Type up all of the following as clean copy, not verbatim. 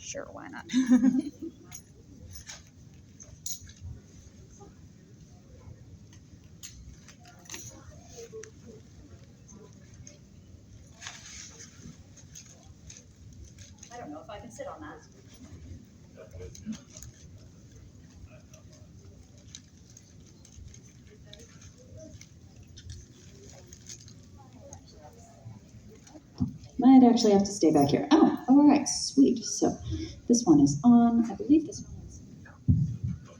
Sure, why not? I don't know if I can sit on that. Might actually have to stay back here. Oh, all right, sweet. So this one is on. I believe this one is.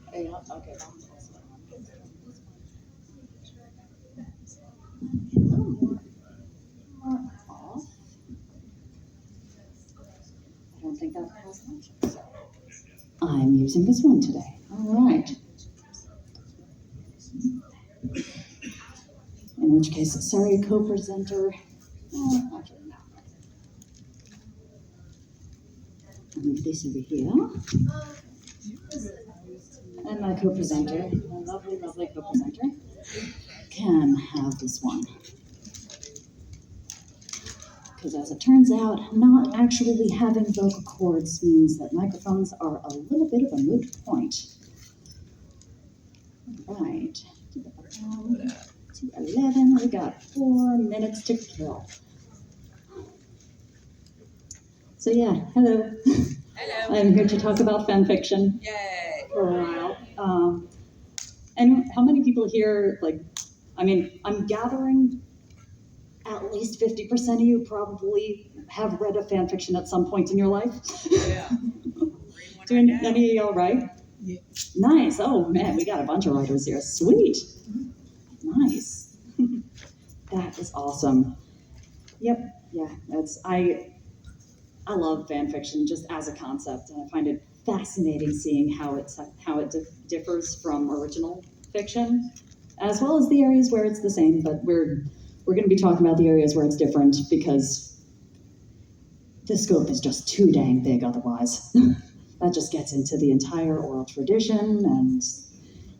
Okay, that one's also on. A little more off. I don't think that has much. So I'm using this one today. All right. In which case, sorry, co-presenter. Actually, no. I'll move this over here. And my co-presenter, my lovely, lovely co-presenter, can have this one. Because as it turns out, not actually having vocal cords means that microphones are a little bit of a moot point. All right. 2:11, we got 4 minutes to kill. So yeah, hello. Hello. I'm here to talk about fanfiction. Yay. For a while. And how many people here, I'm gathering at least 50% of you probably have read a fanfiction at some point in your life. Yeah. Doing any of y'all write? Yeah. Nice. Oh man, we got a bunch of writers here. Sweet. Nice. That is awesome. Yep. Yeah. I love fanfiction just as a concept, and I find it fascinating seeing how it differs from original fiction, as well as the areas where it's the same. But we're going to be talking about the areas where it's different because the scope is just too dang big otherwise. That just gets into the entire oral tradition and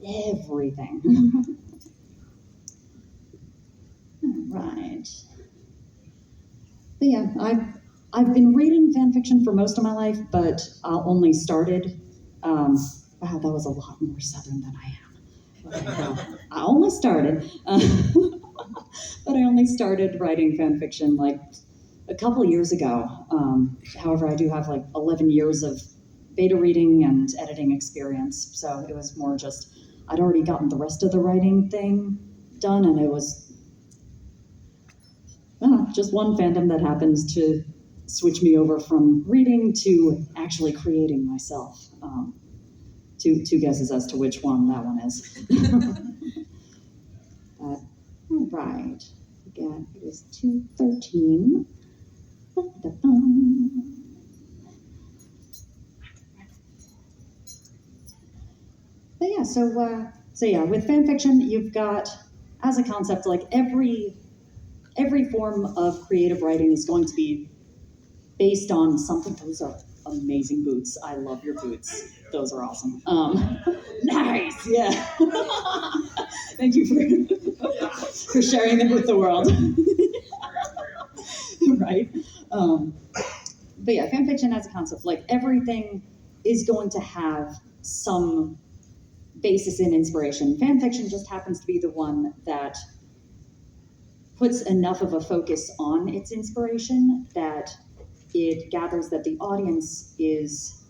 everything. All right. But yeah, I've been reading fanfiction for most of my life, but I only started. Wow, that was a lot more southern than I am. I only started, but I only started writing fanfiction like a couple years ago. However, I do have like 11 years of beta reading and editing experience, so it was more just I'd already gotten the rest of the writing thing done, and it was just one fandom that happens to switch me over from reading to actually creating myself. Two guesses as to which one that one is. All right. Again, it is 2:13. But yeah, so yeah, with fanfiction, you've got, as a concept, like every form of creative writing is going to be based on something. Those are amazing boots. I love your boots. Those are awesome. Nice, yeah. Thank you for sharing them with the world. Right? But yeah, fanfiction as a concept, like everything is going to have some basis in inspiration. Fanfiction just happens to be the one that puts enough of a focus on its inspiration that it gathers that the audience is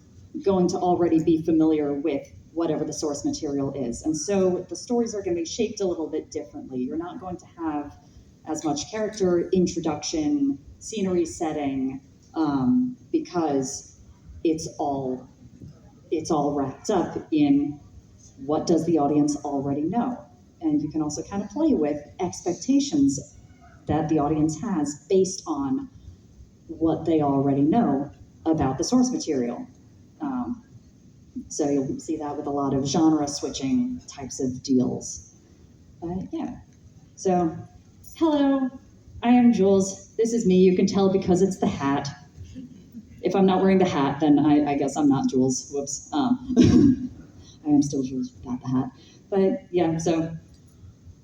going to already be familiar with whatever the source material is. And so the stories are going to be shaped a little bit differently. You're not going to have as much character introduction, scenery setting, because it's all wrapped up in what does the audience already know. And you can also kind of play with expectations that the audience has based on what they already know about the source material. So you'll see that with a lot of genre switching types of deals. Yeah. So, hello, I am Jules. This is me. You can tell because it's the hat. If I'm not wearing the hat, then I guess I'm not Jules. Whoops. I am still Jules without the hat. But yeah, so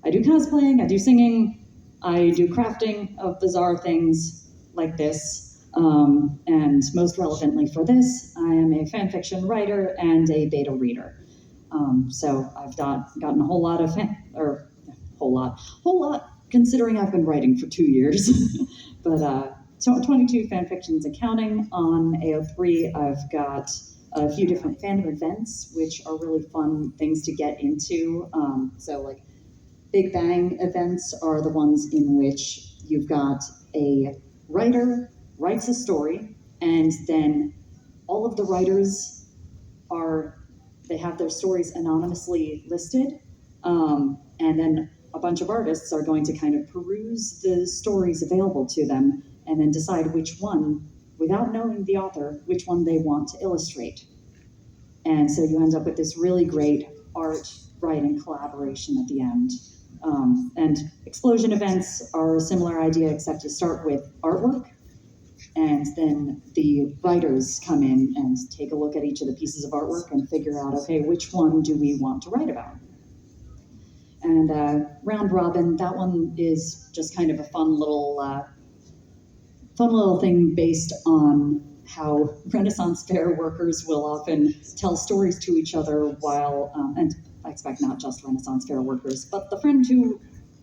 I do cosplaying, I do singing, I do crafting of bizarre things like this. And most relevantly for this, I am a fanfiction writer and a beta reader. So I've gotten a whole lot of whole lot, considering I've been writing for 2 years. But so 22 fanfictions accounting. On AO3, I've got a few different fandom events, which are really fun things to get into. So like Big Bang events are the ones in which you've got a writer writes a story, and then all of the writers they have their stories anonymously listed, and then a bunch of artists are going to kind of peruse the stories available to them and then decide which one, without knowing the author, which one they want to illustrate. And so you end up with this really great art writing collaboration at the end. And explosion events are a similar idea, except you start with artwork, and then the writers come in and take a look at each of the pieces of artwork and figure out, okay, which one do we want to write about? And round robin, that one is just kind of a fun little thing based on how Renaissance fair workers will often tell stories to each other while, and I expect not just Renaissance fair workers, but the friend who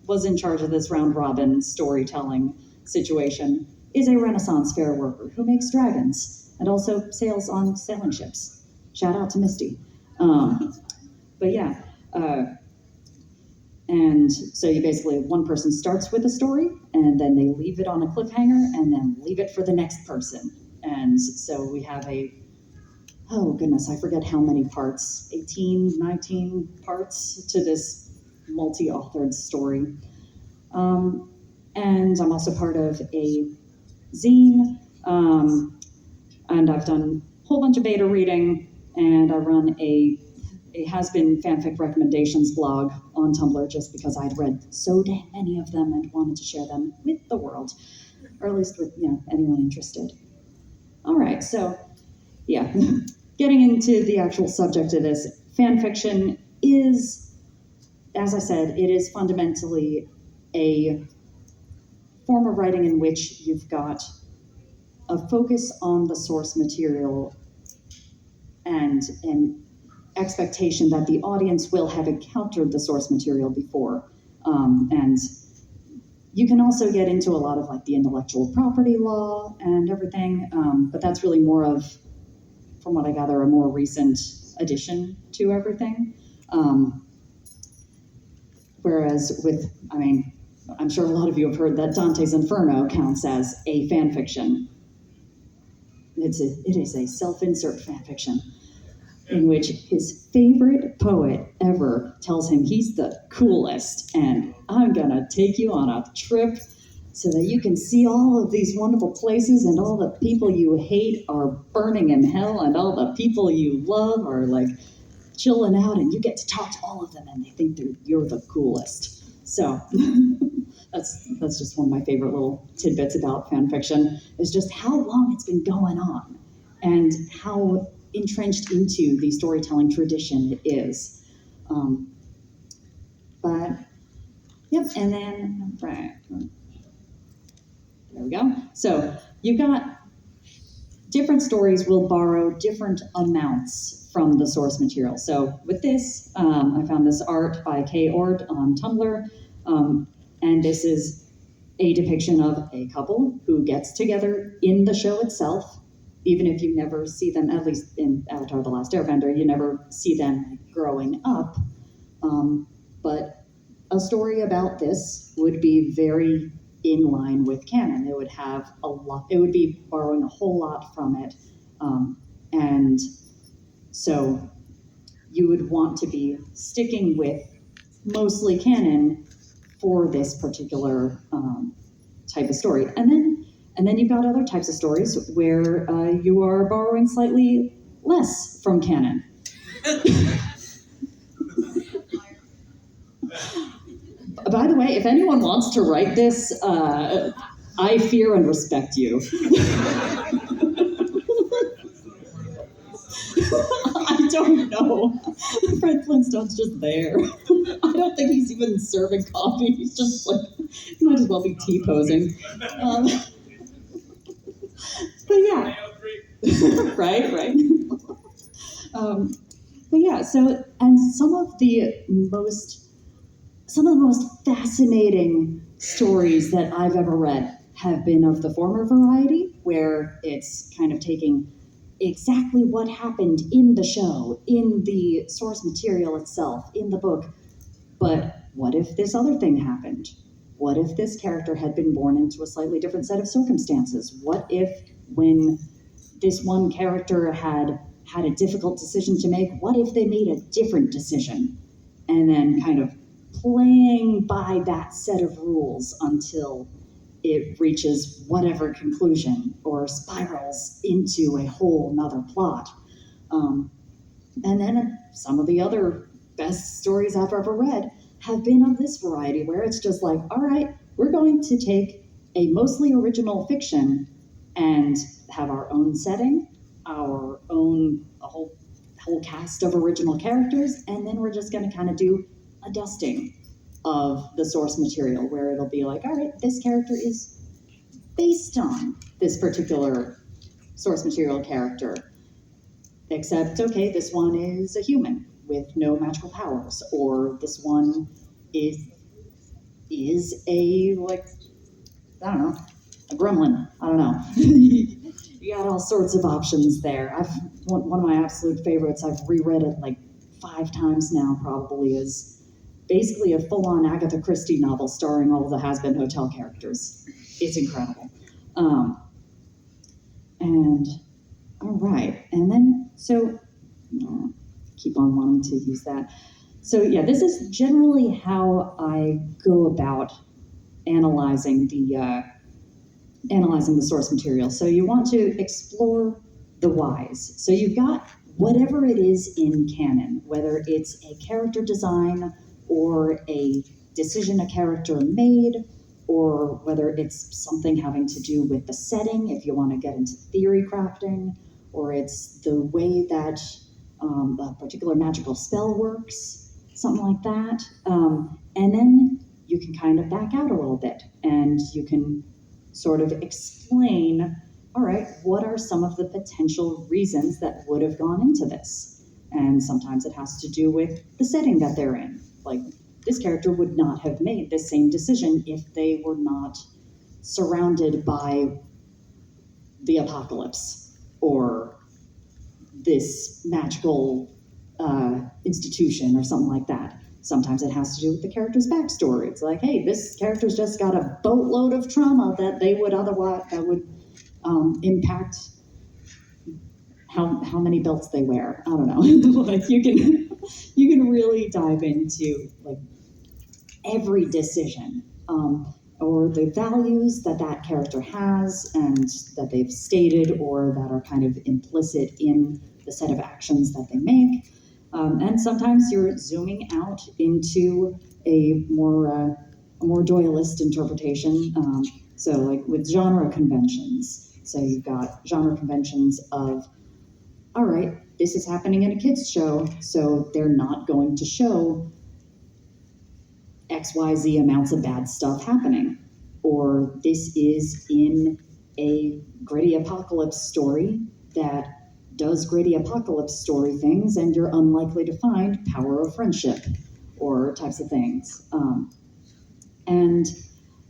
was in charge of this round robin storytelling situation is a Renaissance fair worker who makes dragons and also sails on sailing ships. Shout out to Misty. But yeah, and so you basically, one person starts with a story and then they leave it on a cliffhanger and then leave it for the next person. And so we have oh goodness, I forget how many parts, 18, 19 parts to this multi-authored story. And I'm also part of a zine, and I've done a whole bunch of beta reading, and I run a has-been fanfic recommendations blog on Tumblr just because I'd read so dang many of them and wanted to share them with the world, or at least with anyone interested. All right, so yeah, getting into the actual subject of this, fanfiction is, as I said, it is fundamentally a form of writing in which you've got a focus on the source material and an expectation that the audience will have encountered the source material before. And you can also get into a lot of like the intellectual property law and everything, but that's really more of, from what I gather, a more recent addition to everything. Whereas with, I'm sure a lot of you have heard that Dante's Inferno counts as a fan fiction. It is a self-insert fan fiction in which his favorite poet ever tells him he's the coolest and I'm gonna take you on a trip so that you can see all of these wonderful places and all the people you hate are burning in hell and all the people you love are like chilling out and you get to talk to all of them and they think you're the coolest. So that's just one of my favorite little tidbits about fan fiction, is just how long it's been going on and how entrenched into the storytelling tradition it is. But yep, and then right, there we go. So you've got different stories will borrow different amounts from the source material. So with this, I found this art by Kay Ord on Tumblr, and this is a depiction of a couple who gets together in the show itself. Even if you never see them, at least in Avatar: The Last Airbender, you never see them growing up. But a story about this would be very in line with canon. It would have a lot, it would be borrowing a whole lot from it. And so you would want to be sticking with mostly canon for this particular type of story. And then you've got other types of stories where you are borrowing slightly less from canon. By the way, if anyone wants to write this, I fear and respect you. I don't know. Fred Flintstone's just there. I don't think he's even serving coffee. He's just like, he might as well be T-posing. right. But yeah, so, and some of the most fascinating stories that I've ever read have been of the former variety, where it's kind of taking exactly what happened in the show, in the source material itself, in the book, but what if this other thing happened? What if this character had been born into a slightly different set of circumstances? What if, when this one character had a difficult decision to make, what if they made a different decision? And then kind of playing by that set of rules until it reaches whatever conclusion or spirals into a whole nother plot. And then some of the other best stories I've ever read have been of this variety, where it's just like, all right, we're going to take a mostly original fiction and have our own setting, our own a whole cast of original characters, and then we're just going to kind of do a dusting of the source material, where it'll be like, all right, this character is based on this particular source material character. Except, okay, this one is a human with no magical powers, or this one is a, like, I don't know, a gremlin. I don't know. You got all sorts of options there. One of my absolute favorites, I've reread it like 5 times now probably, is basically a full-on Agatha Christie novel starring all of the Has Been Hotel characters. It's incredible. And all right, and then, so, keep on wanting to use that. So yeah, this is generally how I go about analyzing the source material. So you want to explore the whys. So you've got whatever it is in canon, whether it's a character design or a decision a character made, or whether it's something having to do with the setting, if you want to get into theory crafting, or it's the way that a particular magical spell works, something like that. And then you can kind of back out a little bit, and you can sort of explain, all right, what are some of the potential reasons that would have gone into this? And sometimes it has to do with the setting that they're in. Like, this character would not have made the same decision if they were not surrounded by the apocalypse or this magical institution or something like that. Sometimes it has to do with the character's backstory. It's like, hey, this character's just got a boatload of trauma that would impact how many belts they wear. I don't know. Like, you can really dive into like every decision, or the values that character has and that they've stated, or that are kind of implicit in the set of actions that they make. And sometimes you're zooming out into a more Doyleist interpretation. So like with genre conventions. So you've got genre conventions of, all right, this is happening in a kid's show, so they're not going to show XYZ amounts of bad stuff happening. Or this is in a gritty apocalypse story that does gritty apocalypse story things, and you're unlikely to find power of friendship or types of things. And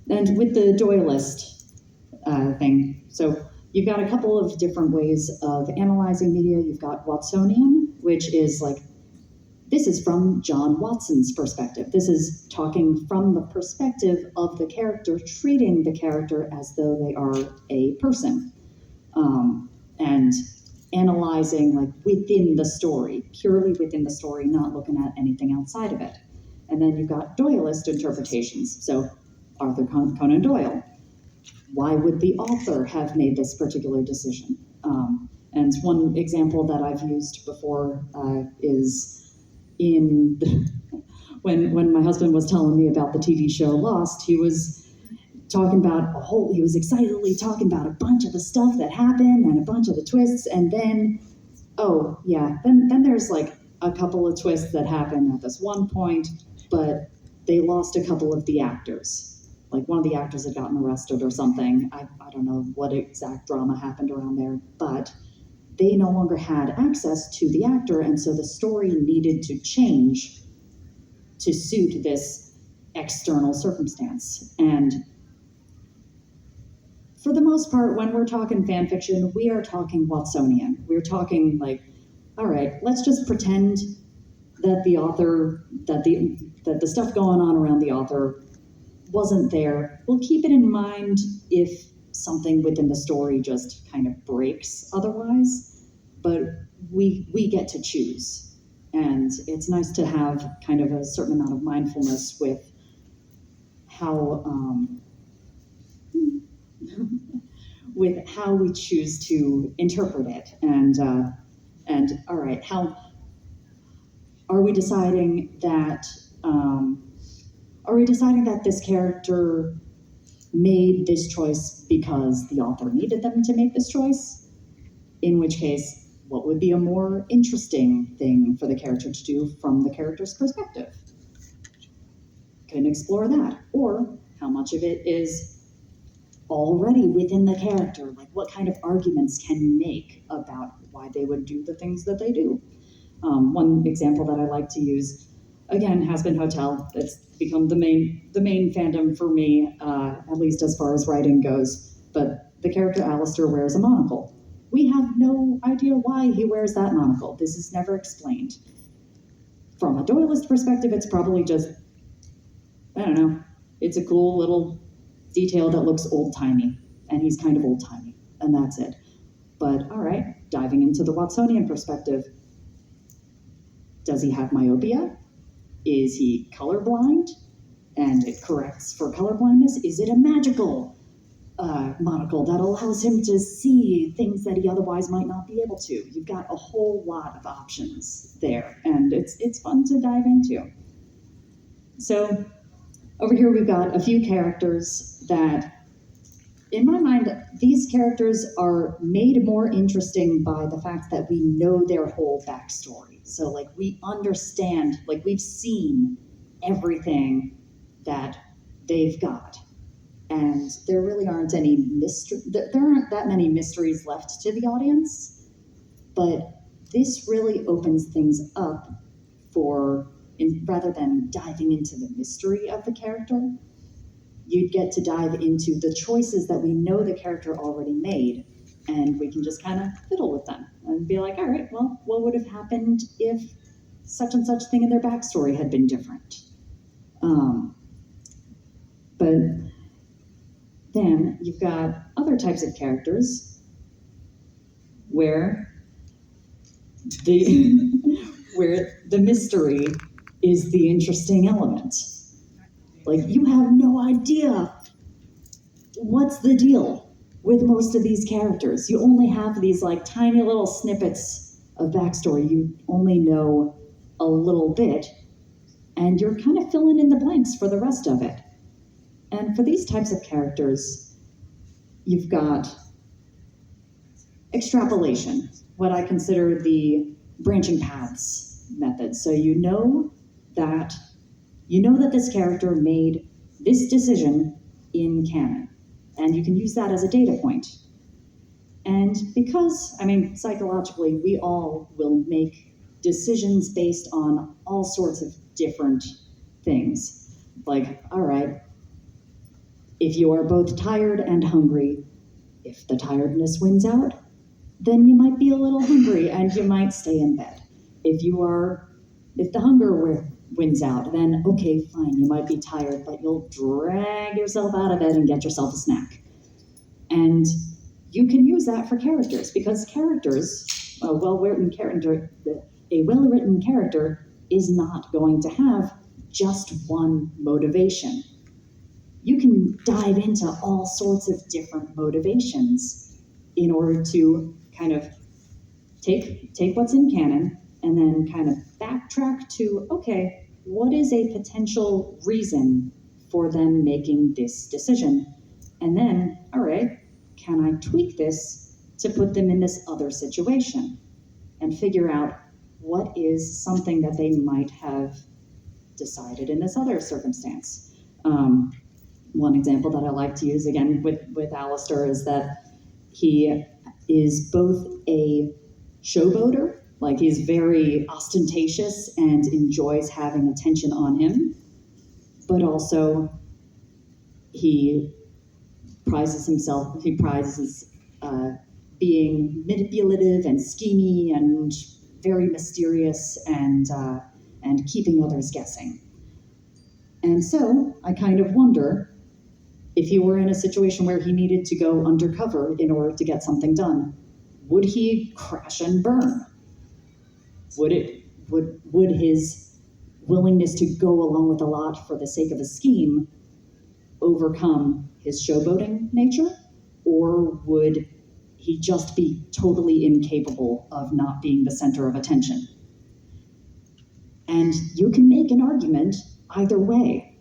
with the Doyleist thing, so you've got a couple of different ways of analyzing media. You've got Watsonian, which is like, this is from John Watson's perspective. This is talking from the perspective of the character, treating the character as though they are a person, and analyzing like within the story, purely within the story, not looking at anything outside of it. And then you've got Doyleist interpretations. So Arthur Conan Doyle. Why would the author have made this particular decision? And one example that I've used before is in when my husband was telling me about the TV show Lost. He was talking about he was excitedly talking about a bunch of the stuff that happened and a bunch of the twists, and then, oh yeah, then there's like a couple of twists that happen at this one point, but they lost a couple of the actors. Like, one of the actors had gotten arrested or something. I don't know what exact drama happened around there, but they no longer had access to the actor, and so the story needed to change to suit this external circumstance. And for the most part, when we're talking fan fiction, we are talking Watsonian. We're talking like, all right, let's just pretend that the author, that the stuff going on around the author wasn't there. We'll keep it in mind if something within the story just kind of breaks otherwise, but we get to choose. And it's nice to have kind of a certain amount of mindfulness with how with how we choose to interpret it. And all right, how are we deciding that this character made this choice because the author needed them to make this choice? In which case, what would be a more interesting thing for the character to do from the character's perspective? Can explore that. Or how much of it is already within the character? Like, what kind of arguments can you make about why they would do the things that they do? One example that I like to use, again, has been Hotel. It's become the main fandom for me, at least as far as writing goes. But the character Alistair wears a monocle. We have no idea why he wears that monocle. This is never explained. From a Doyleist perspective, it's probably just, I don't know, it's a cool little detail that looks old-timey, and he's kind of old-timey, and that's it. But all right, diving into the Watsonian perspective, does he have myopia? Is he colorblind and it corrects for colorblindness? Is it a magical monocle that allows him to see things that he otherwise might not be able to? You've got a whole lot of options there, and it's fun to dive into. So over here we've got a few characters that, in my mind, these characters are made more interesting by the fact that we know their whole backstory. So, like, we understand, like, we've seen everything that they've got. And there really aren't any there aren't that many mysteries left to the audience. But this really opens things up for, rather than diving into the mystery of the character, you'd get to dive into the choices that we know the character already made, and we can just kind of fiddle with them and be like, all right, well, what would have happened if such and such thing in their backstory had been different? But then you've got other types of characters where where the mystery is the interesting element. Like, you have no idea what's the deal with most of these characters. You only have these like tiny little snippets of backstory. You only know a little bit, and you're kind of filling in the blanks for the rest of it. And for these types of characters, you've got extrapolation, what I consider the branching paths method. So you know that this character made this decision in canon, and you can use that as a data point. And because, I mean, psychologically, we all will make decisions based on all sorts of different things. Like, all right, if you are both tired and hungry, if the tiredness wins out, then you might be a little hungry and you might stay in bed. If the hunger wins out, then okay, fine, you might be tired, but you'll drag yourself out of bed and get yourself a snack. And you can use that for characters, because characters, a well-written character is not going to have just one motivation. You can dive into all sorts of different motivations in order to kind of take what's in canon and then kind of backtrack to, okay, what is a potential reason for them making this decision? And then, all right, can I tweak this to put them in this other situation and figure out what is something that they might have decided in this other circumstance? One example that I like to use, again, with Alistair, is that he is both a showboater. Like, he's very ostentatious and enjoys having attention on him, but also he prizes being manipulative and schemy and very mysterious and keeping others guessing. And so I kind of wonder if he were in a situation where he needed to go undercover in order to get something done, would he crash and burn? Would his willingness to go along with a lot for the sake of a scheme overcome his showboating nature? Or would he just be totally incapable of not being the center of attention? And you can make an argument either way.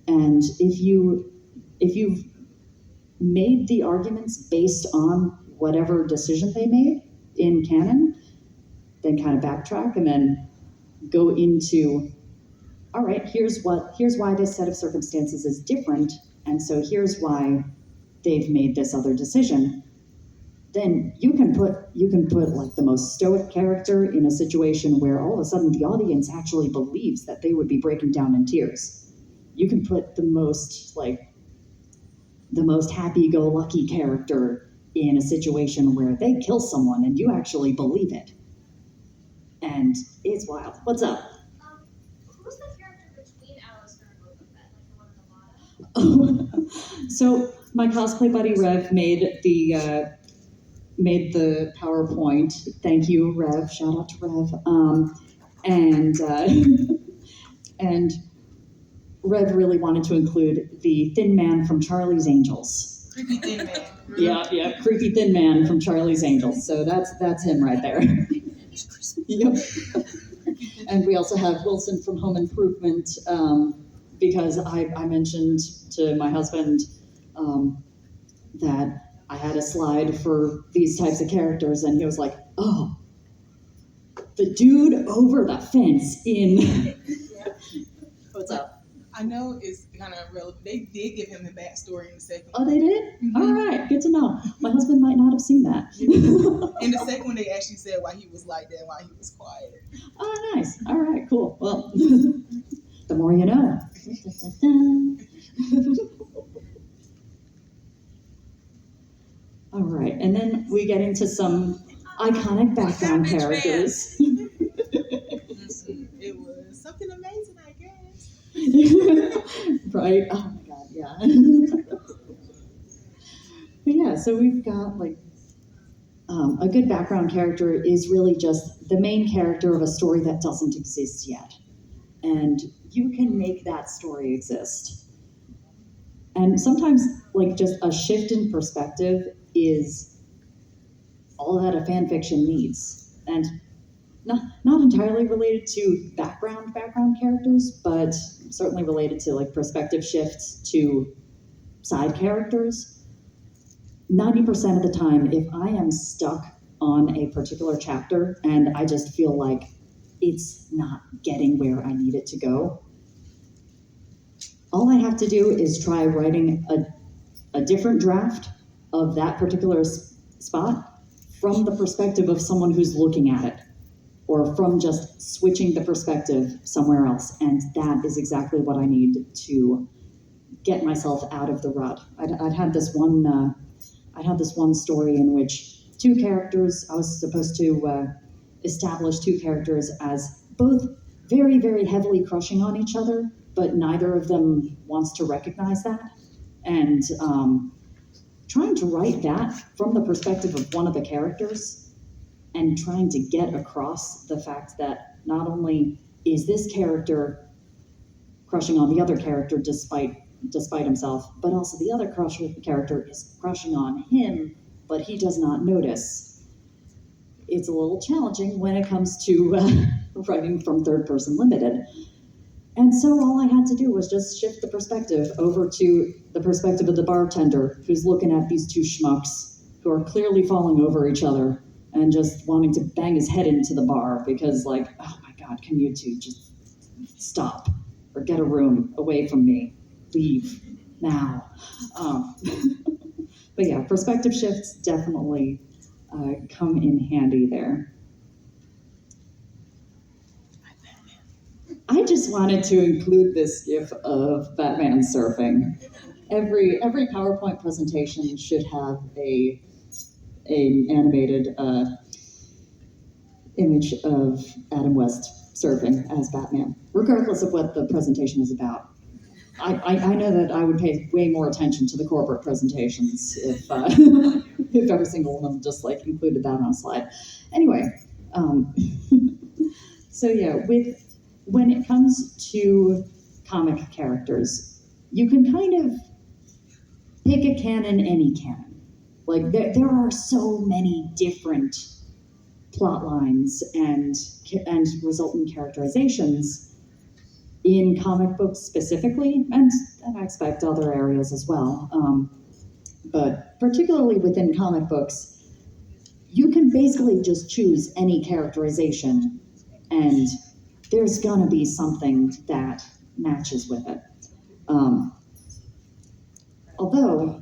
And if you've made the arguments based on whatever decision they made in canon, then kind of backtrack and then go into, all right, here's why this set of circumstances is different, and so here's why they've made this other decision. Then you can put like the most stoic character in a situation where all of a sudden the audience actually believes that they would be breaking down in tears. You can put the most happy-go-lucky character in a situation where they kill someone and you actually believe it. And it's wild. What's up? Who's the character between Alistair and Boba Fett? Like the one in the bottom? So my cosplay buddy Rev made the PowerPoint. Thank you, Rev. Shout out to Rev. And Rev really wanted to include the thin man from Charlie's Angels. Creepy thin man. Yeah, creepy thin man from Charlie's Angels. So that's him right there. Yep. And we also have Wilson from Home Improvement, because I mentioned to my husband that I had a slide for these types of characters, and he was like, oh, the dude over the fence in... What's up? I know it's kind of relevant. They did give him the backstory in the second Oh, they did? Mm-hmm. All right, good to know. My husband might not have seen that. In the second one, they actually said why he was like that, why he was quiet. Oh, nice. All right, cool. Well, the more you know. All right, and then we get into some iconic background characters. It was something amazing, I guess. Right? Oh my God, yeah. But yeah, so we've got like a good background character is really just the main character of a story that doesn't exist yet. And you can make that story exist. And sometimes like just a shift in perspective is all that a fan fiction needs. And not entirely related to background characters, but certainly related to like perspective shifts to side characters. 90% of the time, if I am stuck on a particular chapter and I just feel like it's not getting where I need it to go, all I have to do is try writing a different draft of that particular spot from the perspective of someone who's looking at it, or from just switching the perspective somewhere else. And that is exactly what I need to get myself out of the rut. I'd had this one story in which two characters, I was supposed to establish two characters as both very, very heavily crushing on each other, but neither of them wants to recognize that. And trying to write that from the perspective of one of the characters and trying to get across the fact that not only is this character crushing on the other character despite himself, but also the other character is crushing on him, but he does not notice. It's a little challenging when it comes to writing from third person limited. And so all I had to do was just shift the perspective over to the perspective of the bartender who's looking at these two schmucks who are clearly falling over each other and just wanting to bang his head into the bar because, like, oh my God, can you two just stop or get a room away from me? Leave now. But yeah, perspective shifts definitely come in handy there. just wanted to include this gif of Batman surfing. Every PowerPoint presentation should have a animated image of Adam West surfing as Batman, regardless of what the presentation is about. I know that I would pay way more attention to the corporate presentations if if every single one of them just like included that on a slide. Anyway, so yeah, when it comes to comic characters, you can kind of pick a canon, any canon. Like there are so many different plot lines and resultant characterizations in comic books specifically, and I expect other areas as well. But particularly within comic books, you can basically just choose any characterization, and there's gonna be something that matches with it. Although,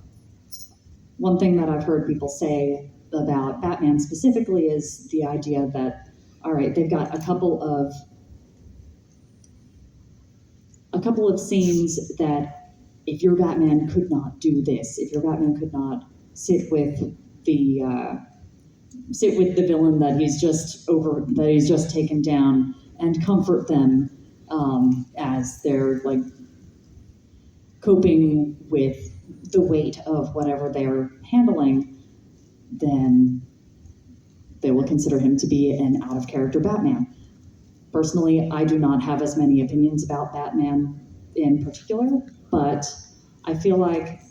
one thing that I've heard people say about Batman specifically is the idea that, all right, they've got a couple of scenes that if your Batman could not do this, if your Batman could not sit with the villain that he's just taken down and comfort them as they're like coping with the weight of whatever they're handling, then they will consider him to be an out of character Batman. Personally, I do not have as many opinions about Batman in particular, but I feel like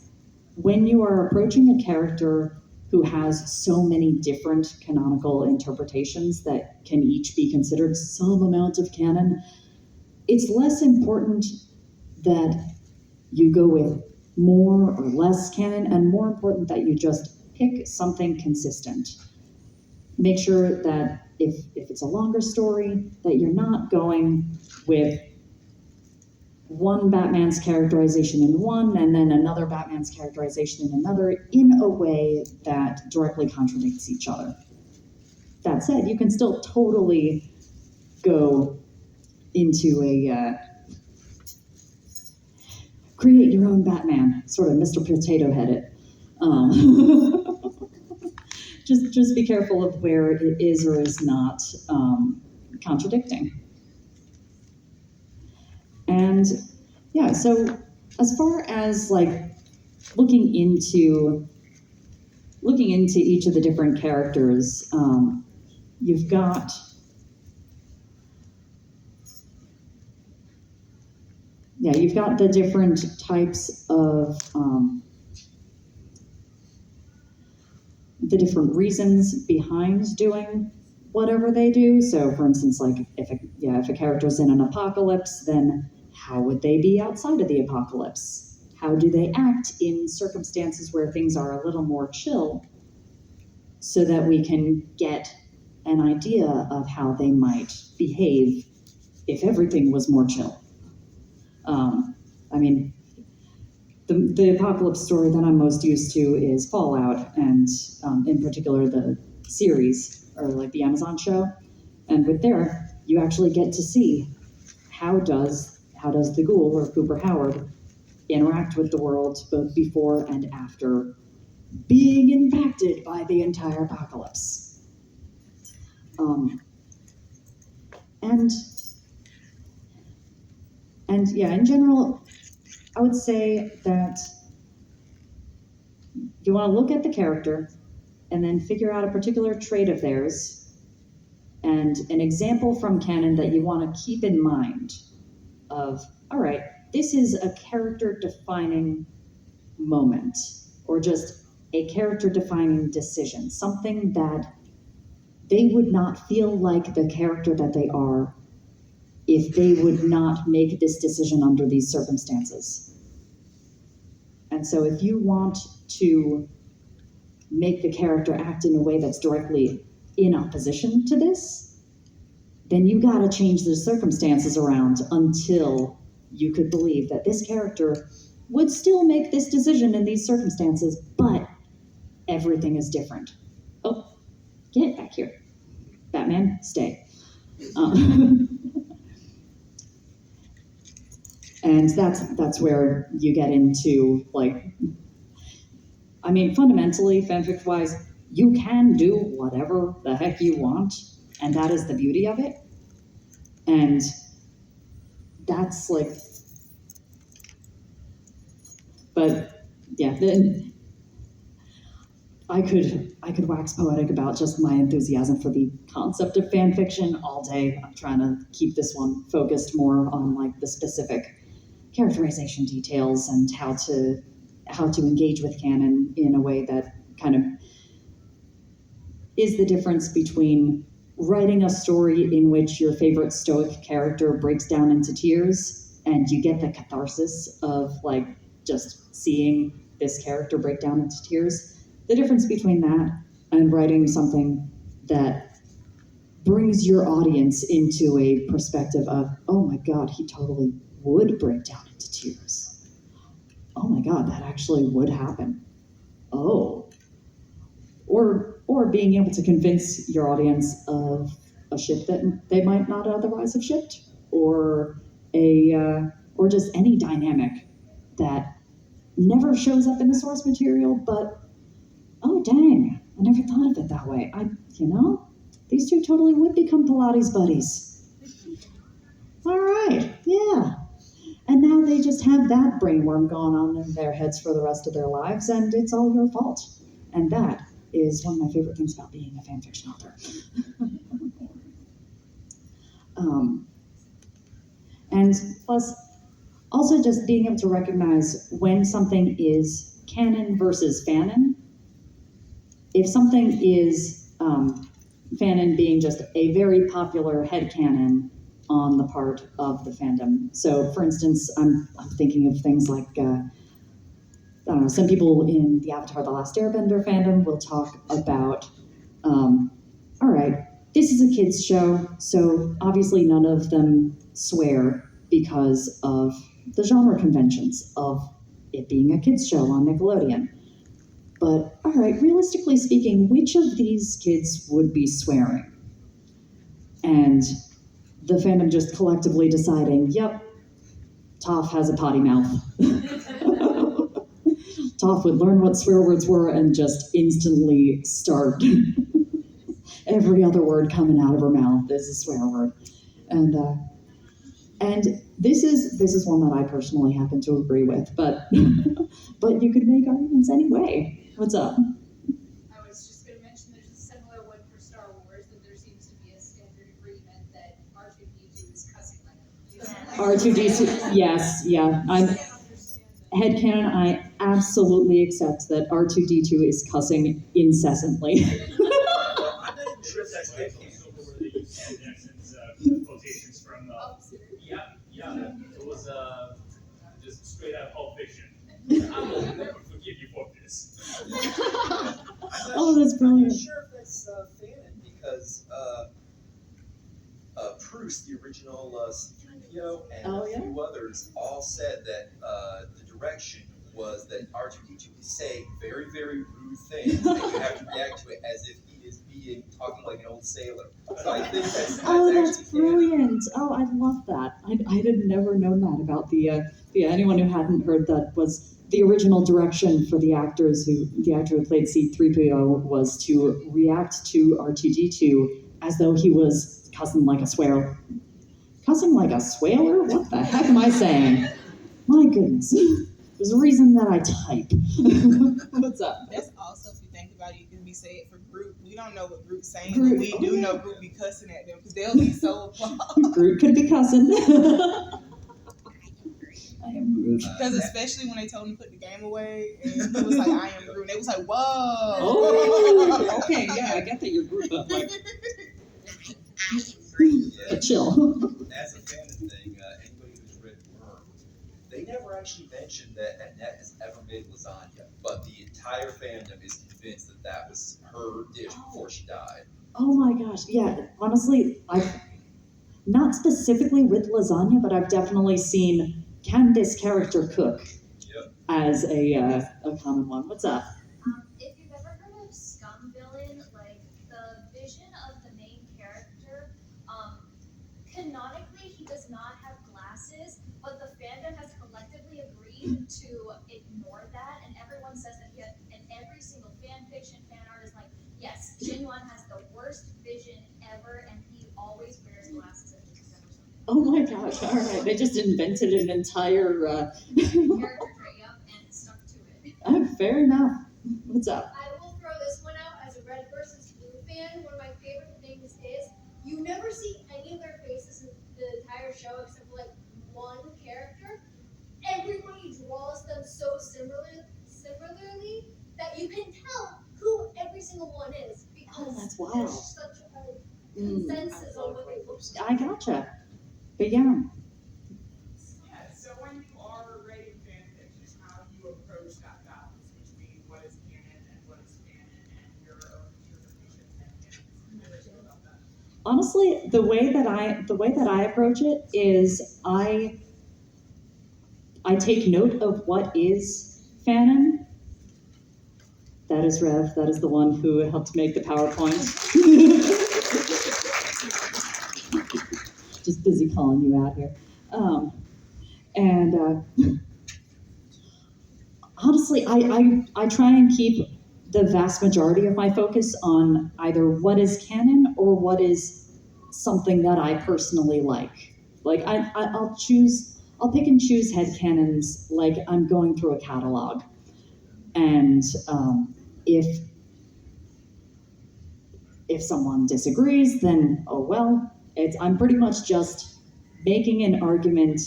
when you are approaching a character who has so many different canonical interpretations that can each be considered some amount of canon, it's less important that you go with more or less canon, and more important that you just pick something consistent. Make sure that if it's a longer story, that you're not going with one Batman's characterization in one and then another Batman's characterization in another in a way that directly contradicts each other. That said, you can still totally go into a create your own Batman, sort of Mr. Potato Headed. Just be careful of where it is or is not contradicting. And yeah, so as far as like looking into each of the different characters, you've got the different types of the different reasons behind doing whatever they do. So for instance, like if a character's in an apocalypse, then how would they be outside of the apocalypse? How do they act in circumstances where things are a little more chill, so that we can get an idea of how they might behave if everything was more chill. I mean, the apocalypse story that I'm most used to is Fallout, and in particular the series, or like the Amazon show. And with there, you actually get to see how does the ghoul, or Cooper Howard, interact with the world both before and after being impacted by the entire apocalypse. And yeah, in general, I would say that you want to look at the character and then figure out a particular trait of theirs and an example from canon that you want to keep in mind of, all right, this is a character-defining moment, or just a character-defining decision, something that they would not feel like the character that they are if they would not make this decision under these circumstances. And so if you want to make the character act in a way that's directly in opposition to this, then you gotta change the circumstances around until you could believe that this character would still make this decision in these circumstances, but everything is different. Oh, get back here. Batman, stay. And that's where you get into, like, I mean, fundamentally, fanfic-wise, you can do whatever the heck you want, and that is the beauty of it. And that's like, but yeah, then I could wax poetic about just my enthusiasm for the concept of fan fiction all day. I'm trying to keep this one focused more on like the specific characterization details and how to engage with canon in a way that kind of is the difference between writing a story in which your favorite stoic character breaks down into tears and you get the catharsis of like just seeing this character break down into tears. The difference between that and writing something that brings your audience into a perspective of, oh my God, he totally would break down into tears. Oh my God, that actually would happen. Oh. Or being able to convince your audience of a ship that they might not otherwise have shipped, or or just any dynamic that never shows up in the source material, but oh dang, I never thought of it that way. These two totally would become Pilates buddies. All right, yeah. And now they just have that brainworm going on in their heads for the rest of their lives, and it's all your fault. And that is one of my favorite things about being a fanfiction author. And plus, also just being able to recognize when something is canon versus fanon. If something is fanon being just a very popular headcanon on the part of the fandom. So, for instance, I'm thinking of things like, I don't know, some people in the Avatar: The Last Airbender fandom will talk about, all right, this is a kids show, so obviously none of them swear because of the genre conventions of it being a kids show on Nickelodeon. But all right, realistically speaking, which of these kids would be swearing? And the fandom just collectively deciding, yep, Toph has a potty mouth. Toph would learn what swear words were and just instantly start every other word coming out of her mouth is a swear word. And this is one that I personally happen to agree with, but but you could make arguments anyway. What's up? I was just going to mention there's a similar one for Star Wars, that there seems to be a standard agreement that R2D2 is cussing like R2D2, yes, yeah. I'm headcanon, I absolutely accept that R2D2 is cussing incessantly. Quotations from it was just straight out Pulp Fiction. I will never forgive you for this. Oh, that's brilliant. I'm not sure if that's fanon because Proust, the original C-3PO, and a few others all said that the direction was that R2D2 is saying very, very rude things, and you have to react to it as if he is talking like an old sailor. So I think that's that's brilliant. Oh, I love that. I had never known that about the anyone who hadn't heard that was the original direction for the actor who played C-3PO was to react to R2D2 as though he was cussing like a swear. Cussing like a swaler? What the heck am I saying? My goodness. There's a reason that I type. What's up? That's also, if you think about it, you can be saying for Groot. We don't know what Groot's saying, but we do know Groot be cussing at them because they'll be so appalled. Groot could be cussing. I am Groot. Because especially when they told him to put the game away, and he was like, I am Groot. And they was like, whoa. Oh, okay, yeah, I get that you're Groot, but like, chill. As a fan of the thing, anybody who's read Worm, they never actually mentioned that Annette has ever made lasagna, but the entire fandom is convinced that that was her dish before she died. Oh my gosh, yeah. Honestly, I've not specifically with lasagna, but I've definitely seen "Can this character cook?" as a common one. What's up? If you've ever heard of Scum Villain, like the vision of the main character, canonically he does not have glass glasses, but the fandom has collectively agreed to ignore that, and everyone says that and every single fan fiction fan art is like, yes, Shinwan has the worst vision ever, and he always wears glasses and doesn't ever something. Oh my gosh, all right. They just invented an entire. Character trait up and stuck to it. Fair enough. What's up? I will throw this one out as a red versus blue fan. One of my favorite things is you never see any of their faces in the entire show except for like one character. Everybody draws them so similarly that you can tell who every single one is because Oh, that's wild. there's such a consensus on what they look like. I gotcha. But yeah. Yeah, so when you are writing fan fiction, how do you approach that balance between what is canon and what is canon and your own interpretation and canon? About that? Honestly, the way that I approach it is I take note of what is fanon. That is Rev. That is the one who helped make the PowerPoint. Just busy calling you out here. Honestly, I try and keep the vast majority of my focus on either what is canon or what is something that I personally like. Like I'll pick and choose headcanons like I'm going through a catalog. And if someone disagrees, then oh well. I'm pretty much just making an argument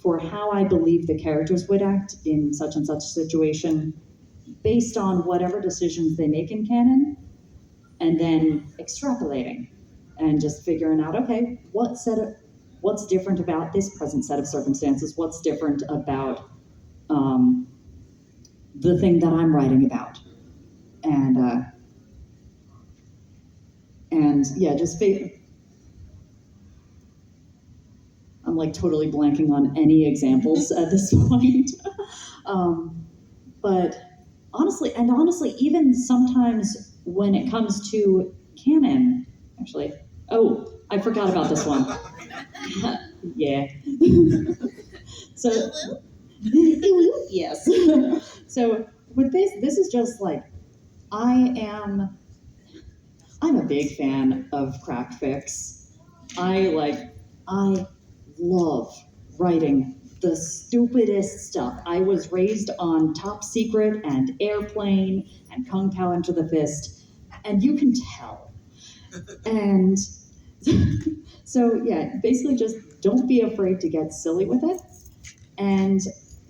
for how I believe the characters would act in such and such situation based on whatever decisions they make in canon, and then extrapolating and just figuring out, okay, what's different about this present set of circumstances? What's different about the thing that I'm writing about? And yeah, just I'm like totally blanking on any examples at this point. But honestly, even sometimes when it comes to canon, actually, oh, I forgot about this one. Yeah. So, yes. So with this is just like, I'm a big fan of crack fics. I love writing the stupidest stuff. I was raised on Top Secret and Airplane and Kung Pao Enter the Fist, and you can tell. And so yeah, basically just don't be afraid to get silly with it.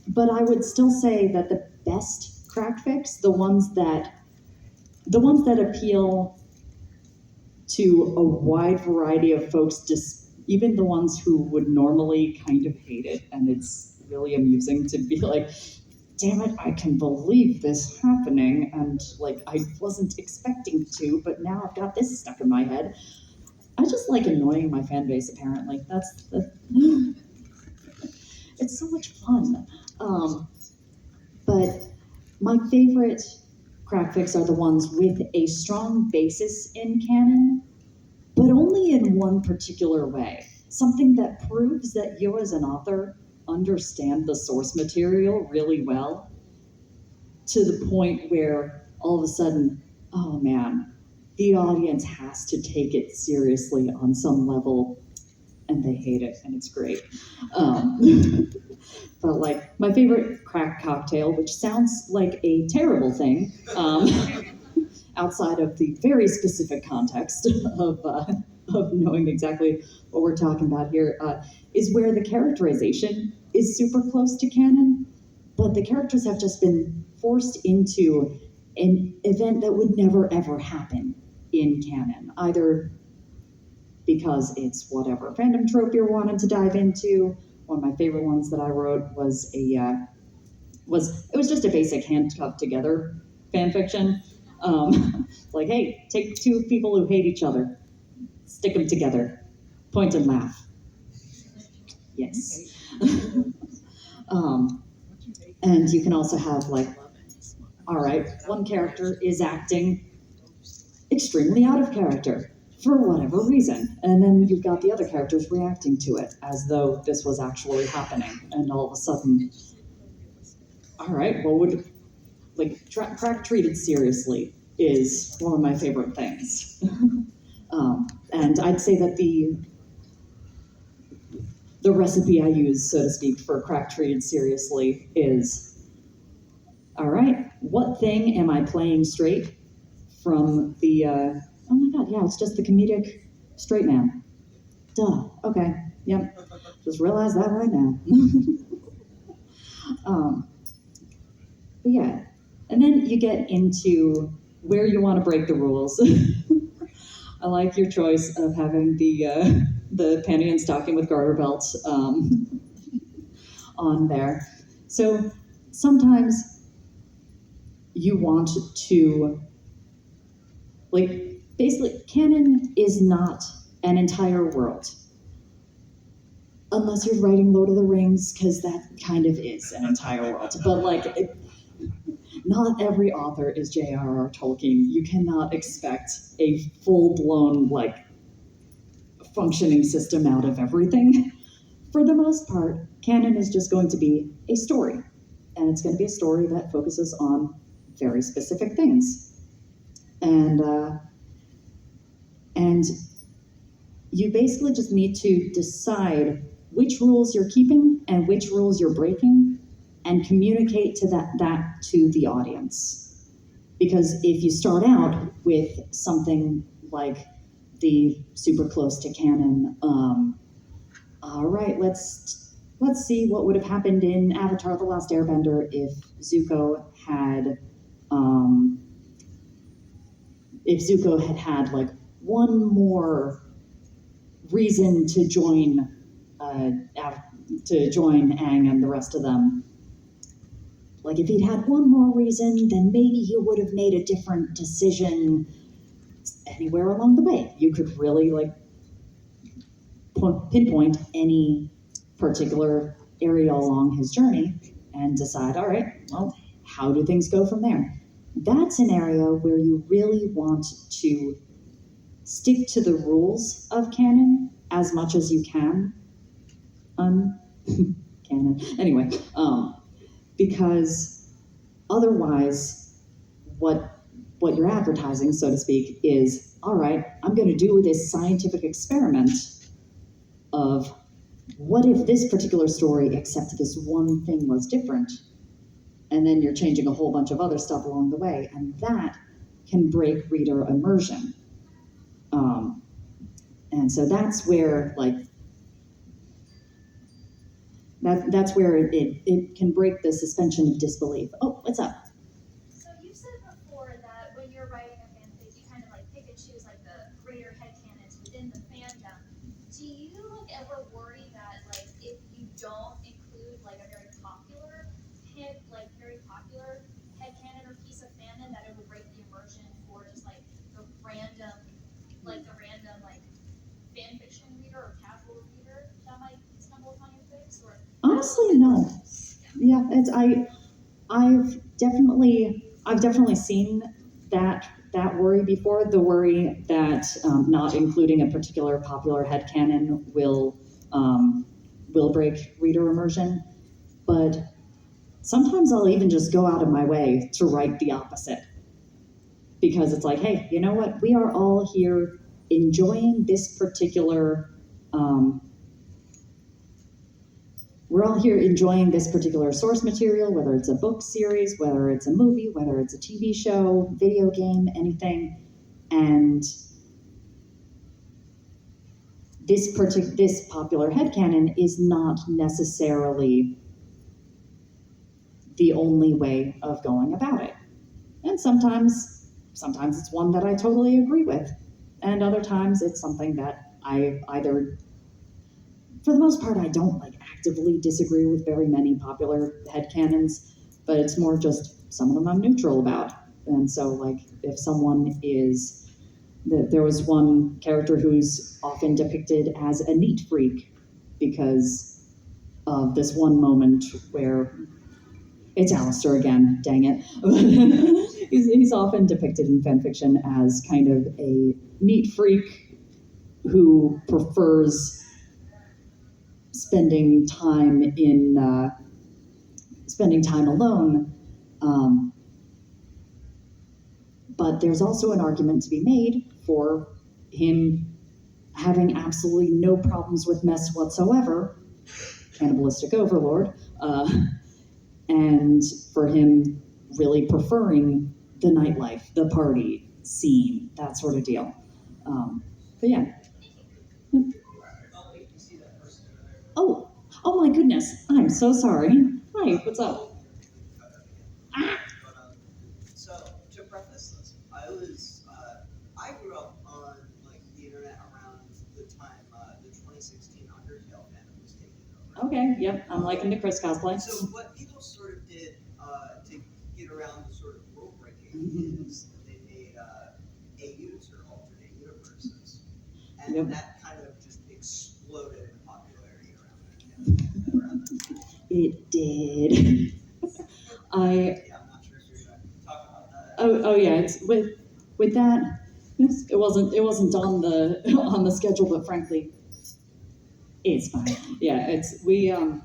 But I would still say that the best crack fics, the ones that appeal to a wide variety of folks, even the ones who would normally kind of hate it, and it's really amusing to be like, damn it, I can believe this happening, and like I wasn't expecting to, but now I've got this stuck in my head. I just like annoying my fan base, apparently. It's so much fun. But my favorite crack fics are the ones with a strong basis in canon, but only in one particular way. Something that proves that you as an author understand the source material really well, to the point where all of a sudden, oh man, the audience has to take it seriously on some level, and they hate it, and it's great. But like my favorite crack cocktail, which sounds like a terrible thing, outside of the very specific context of knowing exactly what we're talking about here, is where the characterization is super close to canon, but the characters have just been forced into an event that would never ever happen in canon, either because it's whatever fandom trope you're wanting to dive into. One of my favorite ones that I wrote was just a basic handcuffed together fan fiction. Like, hey, take two people who hate each other, stick them together, point and laugh. Yes. And you can also have like, all right, one character is acting extremely out of character. for whatever reason. And then you've got the other characters reacting to it as though this was actually happening. And all of a sudden, all right, well, crack treated seriously is one of my favorite things. And I'd say that the recipe I use, so to speak, for crack treated seriously is, all right, what thing am I playing straight from the, oh my God, yeah, it's just the comedic straight man. Duh, okay, yep, just realized that right now. But yeah, and then you get into where you want to break the rules. I like your choice of having the panty and stocking with garter belts on there. So sometimes you want to, basically, canon is not an entire world. Unless you're writing Lord of the Rings, because that kind of is an entire world. But not every author is J.R.R. Tolkien. You cannot expect a full-blown, functioning system out of everything. For the most part, canon is just going to be a story. And it's going to be a story that focuses on very specific things. And you basically just need to decide which rules you're keeping and which rules you're breaking, and communicate that to the audience. Because if you start out with something like the super close to canon, all right, let's see what would have happened in Avatar: The Last Airbender if Zuko had had one more reason to join Aang and the rest of them. If he'd had one more reason, then maybe he would have made a different decision anywhere along the way. You could really pinpoint any particular area along his journey and decide, all right, well, how do things go from there? That's an area where you really want to stick to the rules of canon as much as you can. Canon. Anyway, because otherwise, what you're advertising, so to speak, is, all right, I'm going to do this scientific experiment of what if this particular story, except this one thing, was different, and then you're changing a whole bunch of other stuff along the way, and that can break reader immersion. And so that's where that's where it can break the suspension of disbelief. Oh, what's up? So you said before that when you're writing a fanfic, you kind of pick and choose the greater headcanons within the fandom. Do you ever worry that if you don't include a very popular headcanon or piece of fandom, that it would break the immersion for just the random fanfiction reader or casual reader that might stumble upon your fics? Or Honestly, no. Yeah, I've definitely seen that worry before. The worry that not including a particular popular headcanon will break reader immersion. But sometimes I'll even just go out of my way to write the opposite. Because it's hey, you know what? We are all here enjoying this particular source material, whether it's a book series, whether it's a movie, whether it's a TV show, video game, anything. And this popular headcanon is not necessarily the only way of going about it. And sometimes it's one that I totally agree with. And other times it's something that I either, for the most part, I don't actively disagree with very many popular headcanons, but it's more just some of them I'm neutral about. And so if someone is, there was one character who's often depicted as a neat freak because of this one moment where, it's Alistair again, dang it. He's often depicted in fanfiction as kind of a neat freak who prefers spending time alone. But there's also an argument to be made for him having absolutely no problems with mess whatsoever, cannibalistic overlord, and for him really preferring the nightlife, the party scene, that sort of deal. But yeah. Oh, oh my goodness! I'm so sorry. Hi, what's up? So to preface this, I grew up on like the internet around the time the 2016 Undertale fandom was taking over. Okay, yep, I'm liking the Chris cosplay. So what people sort of did to get around the sort of rule breaking is they made AUs or alternate universes, and Yep. that kind of just exploded in popularity around that time. It did. Yeah, I'm not sure if you're going to talk about that. Oh yeah, it's with that. It wasn't on the schedule, but frankly, it's fine. Yeah, it's we. I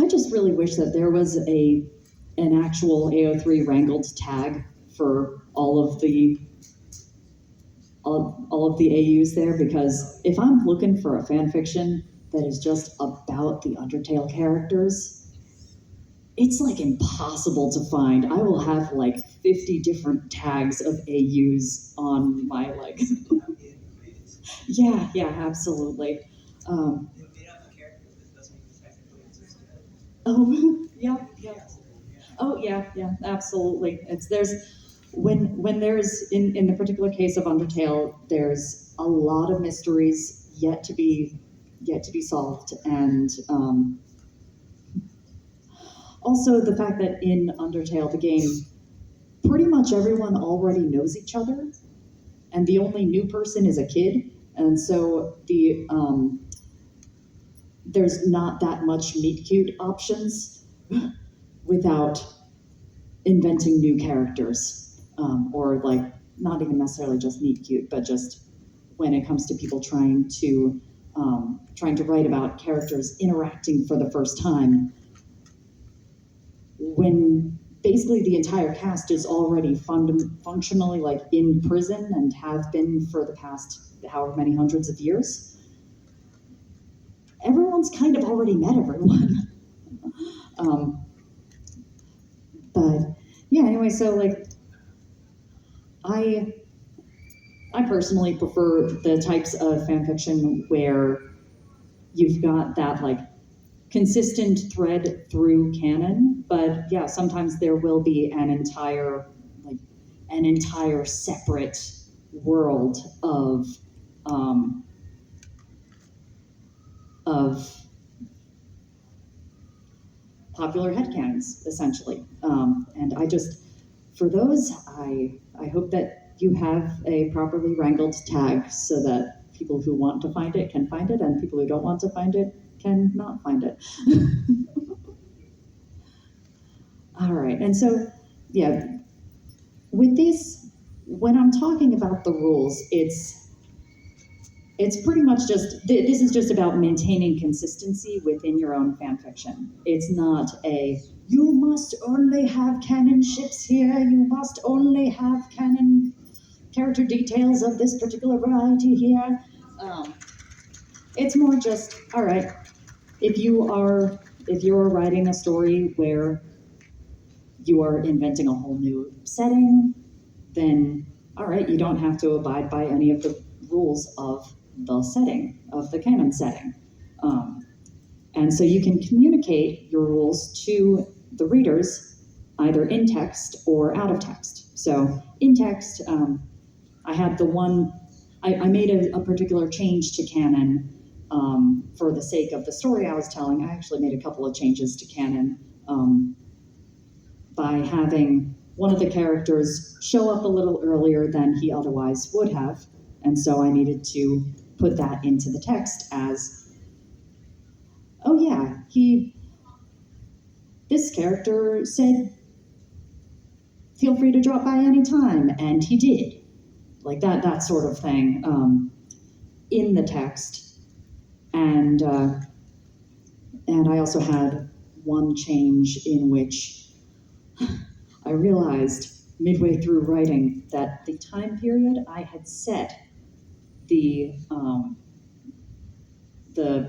just really wish that there was an actual AO3 wrangled tag for all of the AUs there, because if I'm looking for a fan fiction that is just about the Undertale characters, it's like impossible to find. I will have like 50 different tags of AUs on my like. Yeah, absolutely. They made up a character that doesn't even technically exist yet. Oh, yeah. Oh, yeah, absolutely. When there's in the particular case of Undertale, there's a lot of mysteries yet to be solved, and also the fact that in Undertale, the game, pretty much everyone already knows each other, and the only new person is a kid, and so there's not that much meet cute options without inventing new characters, or like not even necessarily just meet cute, but just when it comes to people trying to write about characters interacting for the first time, when basically the entire cast is already functionally like in prison and have been for the past however many hundreds of years. Everyone's kind of already met everyone. But yeah, anyway, so like I personally prefer the types of fanfiction where you've got that like consistent thread through canon, but yeah, sometimes there will be an entire separate world of popular headcanons, essentially. And for those, I hope that you have a properly wrangled tag so that people who want to find it can find it, and people who don't want to find it can not find it. All right, and so, yeah, with this, when I'm talking about the rules, it's pretty much just, this is just about maintaining consistency within your own fan fiction. It's not you must only have canon ships here, you must only have canon character details of this particular variety here. It's more just, all right, if you're writing a story where you are inventing a whole new setting, then all right, you don't have to abide by any of the rules of the setting, of the canon setting. And so you can communicate your rules to the readers either in text or out of text. So in text, I had I made a particular change to canon for the sake of the story I was telling. I actually made a couple of changes to canon by having one of the characters show up a little earlier than he otherwise would have. And so I needed to put that into the text as, oh yeah, this character said, feel free to drop by anytime, and he did. like that sort of thing in the text. And I also had one change in which I realized midway through writing that the time period I had set the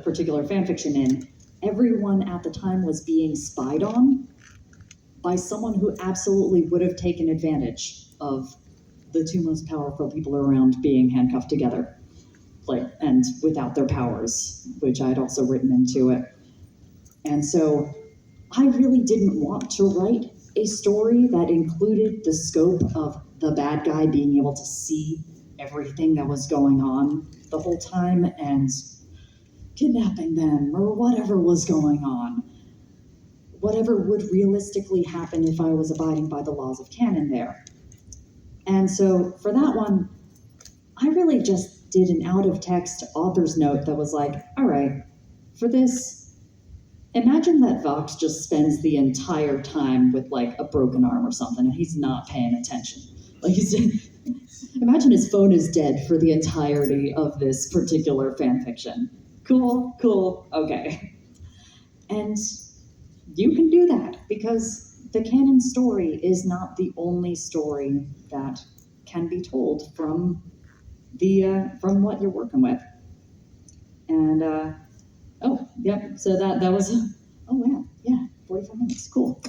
particular fanfiction in, everyone at the time was being spied on by someone who absolutely would have taken advantage of the two most powerful people around being handcuffed together, like, and without their powers, which I'd also written into it. And so I really didn't want to write a story that included the scope of the bad guy being able to see everything that was going on the whole time and kidnapping them or whatever was going on. Whatever would realistically happen if I was abiding by the laws of canon there. And so for that one, I really just did an out-of-text author's note that was like, all right, for this, imagine that Vox just spends the entire time with like a broken arm or something and he's not paying attention. Like imagine his phone is dead for the entirety of this particular fan fiction. Cool, okay. And you can do that because the canon story is not the only story that can be told from from what you're working with. And so that was 45 minutes, cool.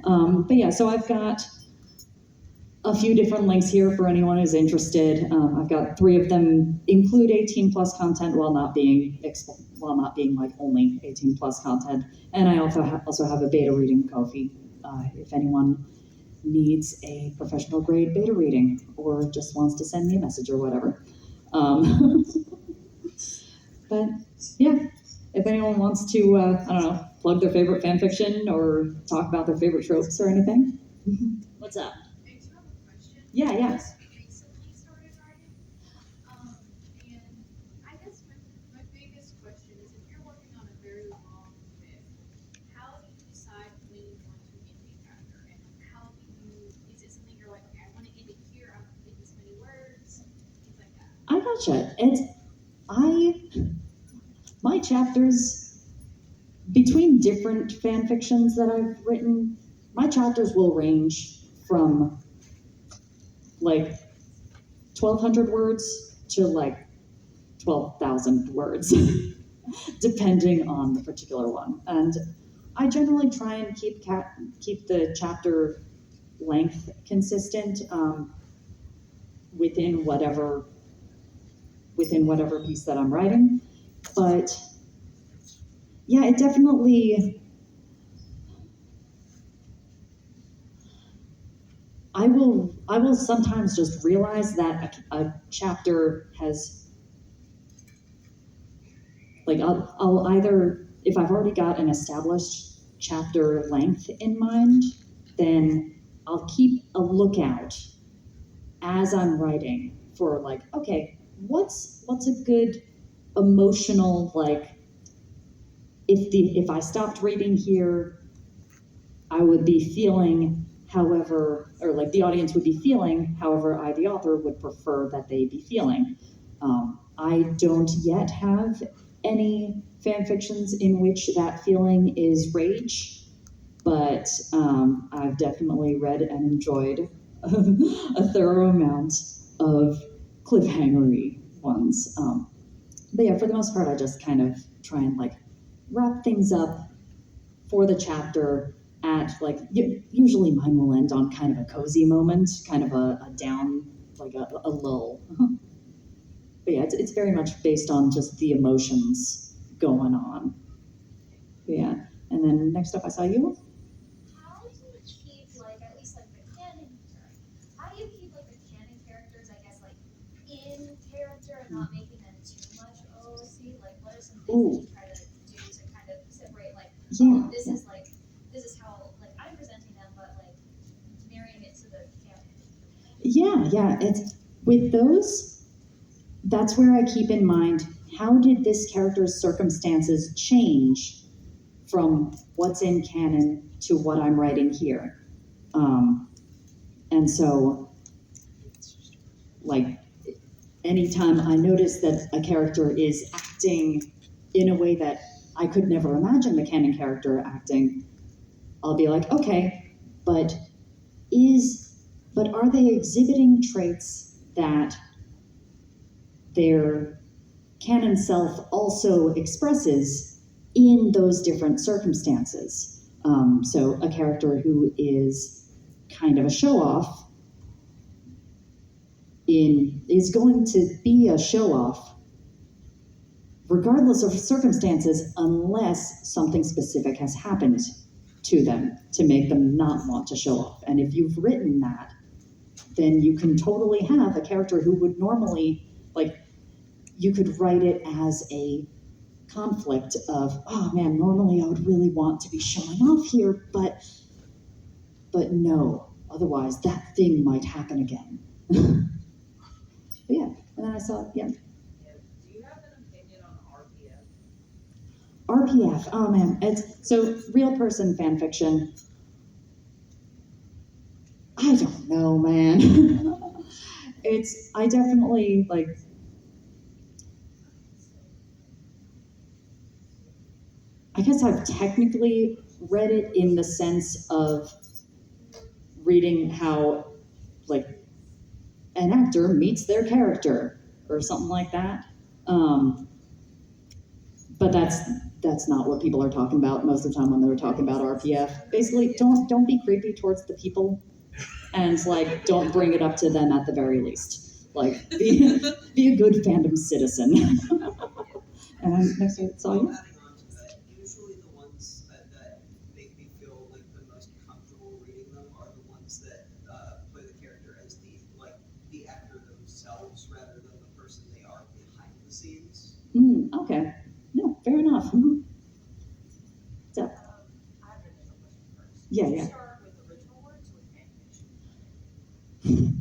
But yeah, so I've got a few different links here for anyone who's interested. I've got 3 of them include 18 plus content while not being like only 18 plus content. And I also have a beta reading Ko-fi if anyone needs a professional grade beta reading or just wants to send me a message or whatever. But yeah, if anyone wants to, I don't know, plug their favorite fan fiction or talk about their favorite tropes or anything. What's up? I do have a question. Yeah. I just recently started writing. And I guess my biggest question is if you're working on a very long bit, how do you decide when you want to end a chapter? And is it something you're like, okay, I want to end it here, I'm going to this many words, things like that? I gotcha. My chapters, between different fan fictions that I've written, my chapters will range from like 1,200 words to like 12,000 words, depending on the particular one. And I generally try and keep the chapter length consistent within whatever piece that I'm writing. But yeah, it definitely, I will sometimes just realize that a chapter has, like, I'll either, if I've already got an established chapter length in mind, then I'll keep a lookout as I'm writing for like, okay, what's a good emotional, like, if I stopped reading here, I would be feeling however, or like the audience would be feeling however I, the author, would prefer that they be feeling. I don't yet have any fan fictions in which that feeling is rage, but I've definitely read and enjoyed a thorough amount of cliffhangery ones. But yeah, for the most part, I just kind of try and like wrap things up for the chapter at like, usually mine will end on kind of a cozy moment, kind of a down, like a lull. But yeah, it's very much based on just the emotions going on. But yeah, and then next up I saw you. How do you keep like at least like the canon? How do you keep like the canon characters, I guess, like in character and not making them too much OOC? Like, what are some things that you try to do to kind of separate? Like, this is how like I'm presenting them, but like marrying it to the canon. Yeah, it's with those. That's where I keep in mind, how did this character's circumstances change from what's in canon to what I'm writing here? And so like, anytime I notice that a character is acting in a way that I could never imagine the canon character acting, I'll be like, okay, but are they exhibiting traits that their canon self also expresses in those different circumstances? So a character who is kind of a show-off is going to be a show-off regardless of circumstances, unless something specific has happened to them to make them not want to show off. And if you've written that, then you can totally have a character who would normally, like, you could write it as a conflict of, oh man, normally I would really want to be showing off here, but no, otherwise that thing might happen again. But yeah, and then I saw, yeah. Do you have an opinion on RPF? RPF, oh man, it's so real person fan fiction. I don't know, man. I definitely like. I guess I've technically read it in the sense of reading how, like, an actor meets their character or something like that. But that's not what people are talking about most of the time when they're talking about RPF. Basically, don't be creepy towards the people, and like don't bring it up to them at the very least. Like be a good fandom citizen. And next I saw you. Adding on to that, usually the ones that make me feel like the most comfortable reading them are the ones that play the character as the actor themselves rather than the person they are behind the scenes. Okay. No, fair enough. So, I have an initial question first. Yeah, Did yeah. you start with original works or with fanfiction?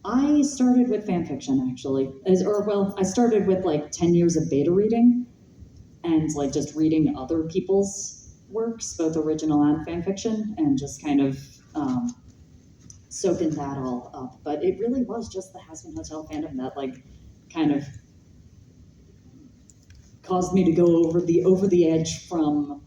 I started with fan fiction actually, I started with like 10 years of beta reading, and like just reading other people's works, both original and fan fiction, and just kind of soaking that all up. But it really was just the Hazbin Hotel fandom that like kind of caused me to go over the edge from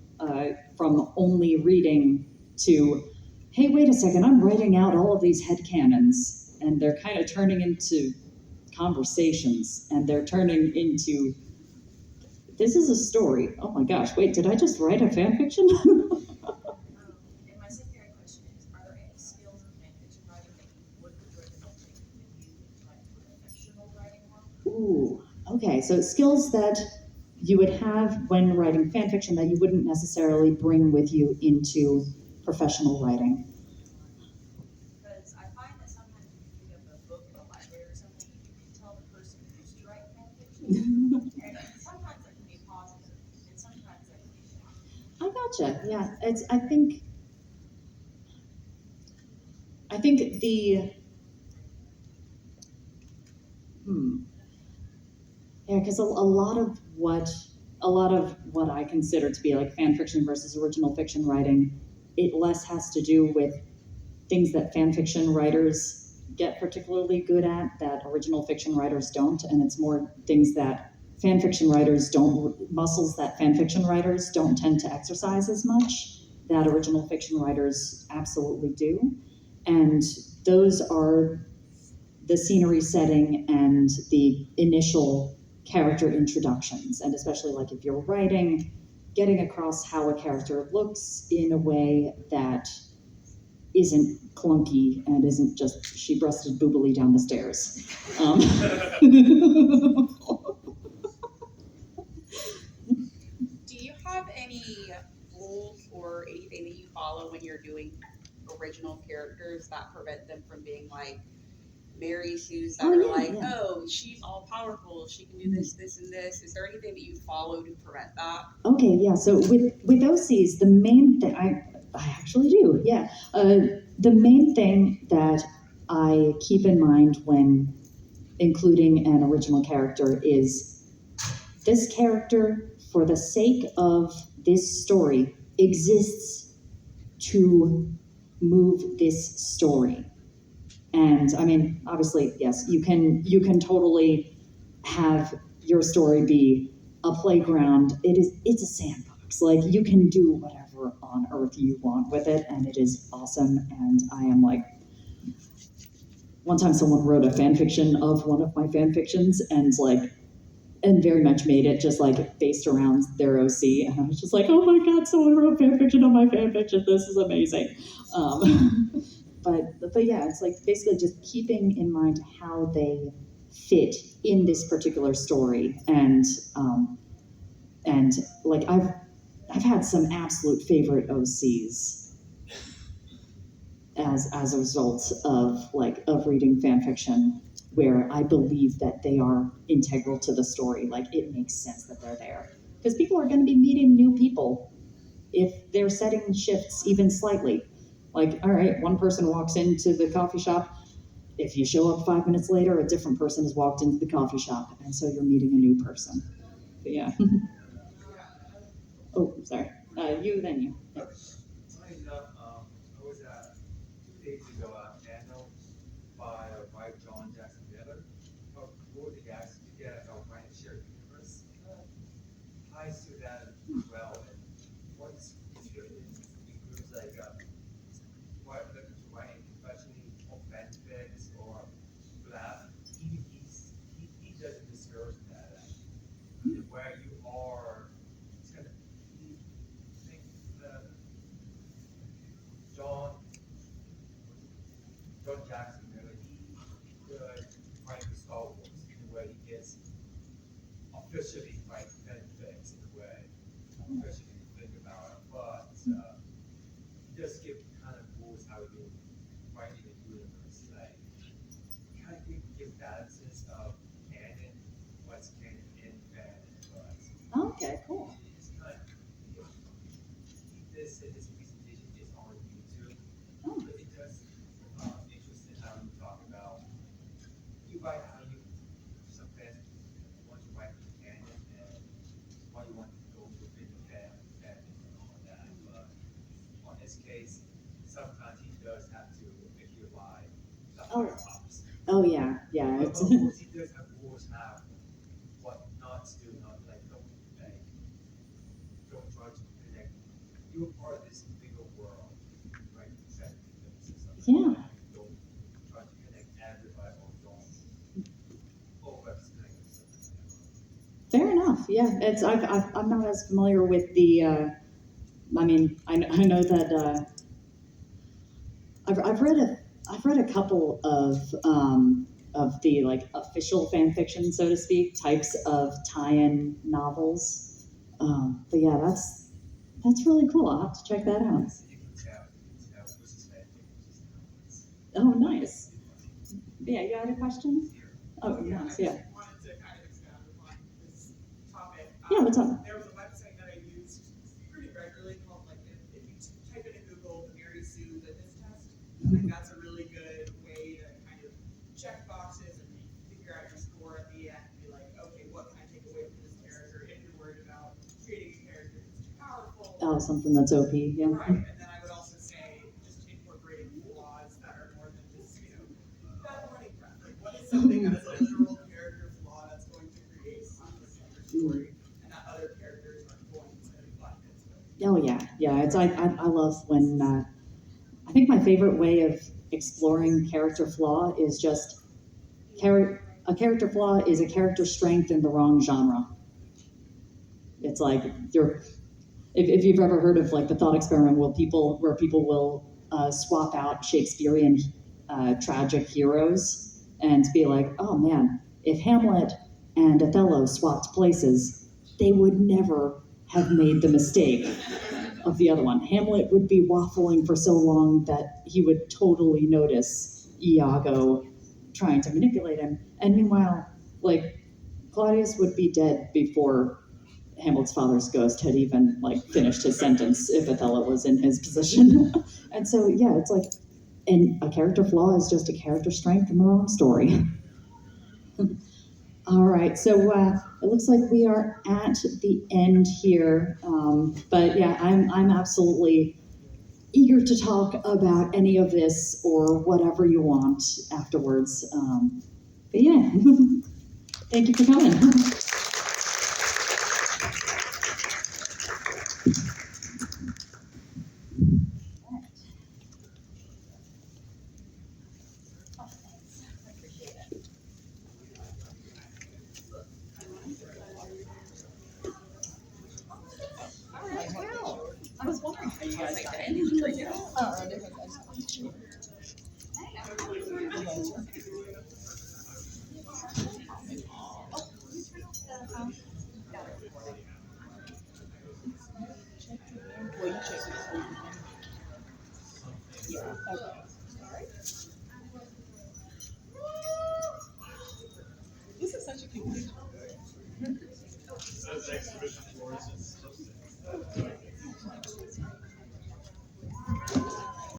only reading to, hey, wait a second, I'm writing out all of these headcanons, and they're kind of turning into conversations, and they're turning into, this is a story. Oh my gosh, wait, did I just write a fan fiction? And my secondary question is, are there any skills in fanfiction writing that you wouldn't recommend taking with you into like professional writing work? Ooh, okay, so skills that you would have when writing fan fiction that you wouldn't necessarily bring with you into professional writing. Because I find that sometimes when you pick up a book in a library or something, you can tell the person used to write fanfiction. And sometimes that can be positive, and sometimes that can be shocking. I gotcha. Yeah, I think the yeah, because a lot of what I consider to be like fan fiction versus original fiction writing, it less has to do with things that fan fiction writers get particularly good at that original fiction writers don't, and it's more things that fan fiction writers don't, muscles that fan fiction writers don't tend to exercise as much that original fiction writers absolutely do. And those are the scenery setting and the initial character introductions. And especially like if you're writing, getting across how a character looks in a way that isn't clunky and isn't just she breasted boobily down the stairs. Do you have any rules or anything that you follow when you're doing original characters that prevent them from being like Mary Sue's that are like, yeah. oh, she's all powerful, she can do this, this, and this? Is there anything that you follow to prevent that? Okay, yeah. So with OCs, the main thing I actually do, yeah. The main thing that I keep in mind when including an original character is this character, for the sake of this story, exists to move this story. And I mean, obviously, yes, you can totally have your story be a playground. It's a sandbox. Like you can do whatever on earth you want with it, and it is awesome. And I am like, one time someone wrote a fan fiction of one of my fan fictions, and very much made it just like based around their OC, and I was just like, oh my god, someone wrote fan fiction on my fan fiction. This is amazing. But yeah, it's like basically just keeping in mind how they fit in this particular story, and like I've had some absolute favorite OCs as a result of reading fan fiction, where I believe that they are integral to the story. Like it makes sense that they're there because people are going to be meeting new people if their setting shifts even slightly. Like, all right, one person walks into the coffee shop. If you show up 5 minutes later, a different person has walked into the coffee shop, and so you're meeting a new person. But yeah. Oh, sorry. You, then you. Yeah. Funny enough, I was at 2 days ago at a panel by John Jackson Miller about what the guys to get about writing shared universe. Ties to that as well, and what's includes like what looking to writing professionally or fanfics or blah. He doesn't discourage that where you are. It's kind of I think John John Jackson Miller he could write the Star Wars in a way he gets officially write fanfics in a way officially think about it, but he does give kind of rules how you write in the universe. Like kind of give balances of canon, what's canon in canon, but Okay, cool. it's kind of this presentation is on YouTube. Oh. But it does interesting how you talk about you write how you some fans want to write in canon and why you want to go within the canon and all that. But on his case, sometimes he does have to lie the higher ups. Oh yeah, yeah. But It's, of course, he does have rules now. What not to do, not don't try to connect. You're part of this bigger world, right? Yeah. Don't try to connect everybody or don't over-connect yourself. Fair enough. Yeah, I'm not as familiar with the. I mean, I know that I've read a couple of the like official fan fiction, so to speak, types of tie-in novels. But yeah, that's really cool. I'll have to check that out. You can tell which is bad, which is Oh, nice. Yeah, you had a question? Oh, Yeah, nice. I Yeah. just wanted to kind of expound upon this topic. Yeah, what's up? There was a website that I used pretty regularly called, like, if you type into Google the Mary Sue litmus test, I think that's a really good way to kind of check boxes and figure out your score at the end and be like, okay, what can I take away from this character if you're worried about creating a character that's too powerful. Oh, something that's OP. Yeah. Right, and then I would also say just incorporating flaws that are more than just, bad morning breath. Like, what is something that is a literal character flaw that's going to create conflict in your story, and that other characters are going to butt into it? Oh yeah, yeah. I love when I think my favorite way of exploring character flaw is just a character flaw is a character strength in the wrong genre. It's like if you've ever heard of like the thought experiment where people will swap out Shakespearean tragic heroes and be like, oh man, if Hamlet and Othello swapped places, they would never have made the mistake of the other one. Hamlet would be waffling for so long that he would totally notice Iago trying to manipulate him. And meanwhile, like, Claudius would be dead before Hamlet's father's ghost had even like finished his sentence if Othello was in his position. And so yeah, it's like, and a character flaw is just a character strength in the wrong story. All right, so it looks like we are at the end here, but yeah, I'm absolutely eager to talk about any of this or whatever you want afterwards. But yeah, thank you for coming.